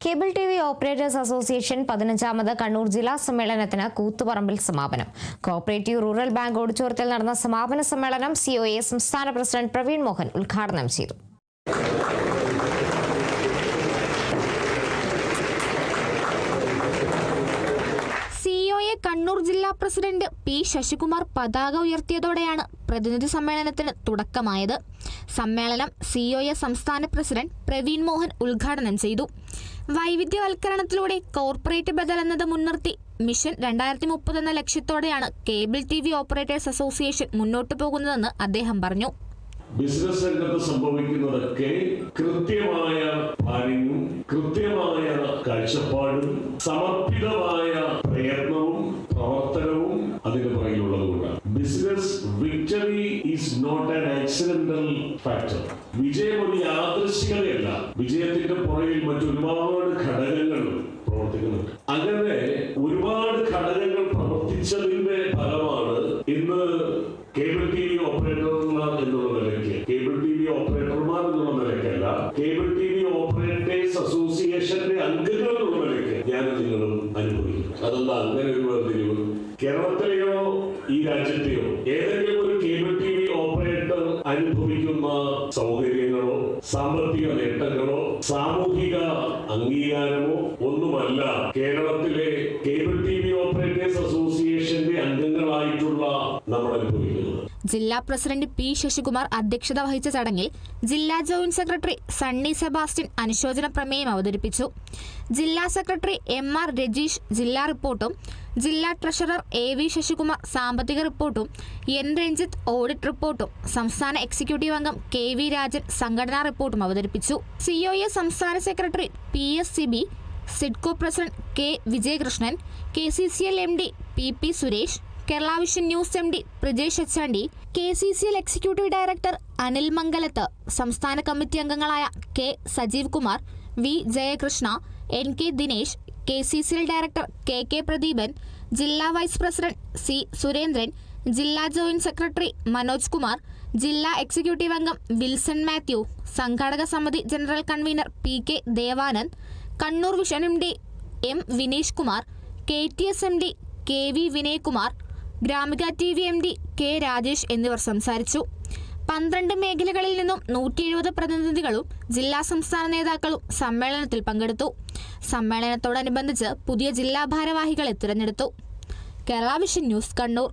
Cable T V operators association 15ാമത് കണ്ണൂർ ജില്ലാ സമ്മേളനത്തിന് കൂത്തുപറമ്പിൽ സമാപനം. കോഓപ്പറേറ്റീവ് റൂറൽ ബാങ്ക് ഓഡിറ്റോറിയത്തിൽ നടന്ന സമാപന സമ്മേളനം COA സംസ്ഥാന പ്രസിഡന്റ് പ്രവീൺ മോഹൻ ഉദ്ഘാടനം ചെയ്തു. COA കണ്ണൂർ ജില്ലാ പ്രസിഡന്റ് P. ശശികുമാർ പതാക ഉയർത്തിയതോടെയാണ് പ്രതിനിധി സമ്മേളനത്തിന് തുടക്കമായത്. സമ്മേളനം COA സംസ്ഥാന പ്രസിഡന്റ് പ്രവീൺ മോഹൻ ഉദ്ഘാടനം ചെയ്തു. വൈവിധ്യവൽക്കരണത്തിലൂടെ കോർപ്പറേറ്റ് ബദൽ എന്നത് മുൻനിർത്തി മിഷൻ 2030 എന്ന ലക്ഷ്യത്തോടെയാണ് കേബിൾ TV ഓപ്പറേറ്റേഴ്സ് അസോസിയേഷൻ മുന്നോട്ടു പോകുന്നതെന്ന് അദ്ദേഹം പറഞ്ഞു. ബിസിനസ് രംഗത്ത് സംഭവിക്കുന്നതൊക്കെ കൃത്യമായ പ്ലാനിങ്ങും കൃത്യമായ കാഴ്ചപ്പാടും സമർപ്പിതമായ പ്രയത്നവും പ്രവർത്തനവും അതിന് പുറകിലുള്ളതുകൊണ്ടാണ്. Business victory is not an accidental factor. വിജയം ഒരു യാദൃശ്ചികതയല്ല. വിജയത്തിന്റെ പുറകിൽ മറ്റൊരുപാട് ഘടകങ്ങൾ പ്രവർത്തിക്കുന്നുണ്ട്. അങ്ങനെ ഒരുപാട് ഘടകങ്ങൾ പ്രവർത്തിച്ചതിന്റെ ഫലമാണ് ഇന്ന് കേബിൾ TV ഓപ്പറേറ്റർമാർ എന്നുള്ള നിലയ്ക്ക്, കേബിൾ TV ഓപ്പറേറ്റർമാർ എന്നുള്ള നിലയ്ക്കല്ല, കേബിൾ TV ഓപ്പറേറ്റേഴ്സ് അസോസിയേഷന്റെ അംഗങ്ങൾ എന്നുള്ള നിലയ്ക്ക് ഞാൻ നിങ്ങളും അനുഭവിക്കുന്നു. അതെന്താ അങ്ങനെ ഒരു വേർതിരിവ്? കേരളത്തിലെയോ ഈ രാജ്യത്തെയോ ഏതെങ്കിലും ഒരു കേബിൾ TV ഓപ്പറേറ്റർ അനുഭവിക്കുന്ന സൗകര്യങ്ങളോ സാമ്പത്തിക നേട്ടങ്ങളോ സാമൂഹിക അംഗീകാരമോ ഒന്നുമല്ല കേരളത്തിലെ കേബിൾ TV ഓപ്പറേറ്റേഴ്സ് അസോസിയേഷന്റെ അംഗങ്ങളായിട്ടുള്ള നമ്മൾ അനുഭവിക്കുന്നത്. ജില്ലാ പ്രസിഡന്റ് P. ശശികുമാർ അധ്യക്ഷത വഹിച്ച ചടങ്ങിൽ ജില്ലാ ജോയിന്റ് സെക്രട്ടറി സണ്ണി സെബാസ്റ്റ്യൻ അനുശോചന പ്രമേയം അവതരിപ്പിച്ചു. ജില്ലാ സെക്രട്ടറി MR രജീഷ് ജില്ലാ റിപ്പോർട്ടും ജില്ലാ ട്രഷറർ AV ശശികുമാർ സാമ്പത്തിക റിപ്പോർട്ടും N. രഞ്ജിത്ത് ഓഡിറ്റ് റിപ്പോർട്ടും സംസ്ഥാന എക്സിക്യൂട്ടീവ് അംഗം KV രാജൻ സംഘടനാ റിപ്പോർട്ടും അവതരിപ്പിച്ചു. COA സംസ്ഥാന secretary PS Sibi, Sidco president K. Vijayakrishnan, KCCL MD PP Suresh, Kerala vision news MD Prajesh Achandi, KCCL executive director Anil Mangalath, സംസ്ഥാന കമ്മിറ്റി അംഗങ്ങളായ K. Sajeev Kumar, V. Jayakrishna, NK Dinesh, KCCL director KK Pradeepan, ജില്ലാ വൈസ് പ്രസിഡന്റ് C. സുരേന്ദ്രൻ, ജില്ലാ ജോയിന്റ് സെക്രട്ടറി മനോജ് കുമാർ, ജില്ലാ എക്സിക്യൂട്ടീവ് അംഗം വിൽസൺ മാത്യു, സംഘാടക സമിതി general convener PK Devanand, Kannur vision MD M. Vineesh Kumar, KTS MD KV Vinayakumar, Gramika TV MD K. Rajesh എന്നിവർ സംസാരിച്ചു. 12 മേഖലകളിൽ നിന്നും 170 പ്രതിനിധികളും ജില്ലാ സംസ്ഥാന നേതാക്കളും സമ്മേളനത്തിൽ പങ്കെടുത്തു. സമ്മേളനത്തോടനുബന്ധിച്ച് പുതിയ ജില്ലാ ഭാരവാഹികളെ തിരഞ്ഞെടുത്തു. Kerala vision news Kannur.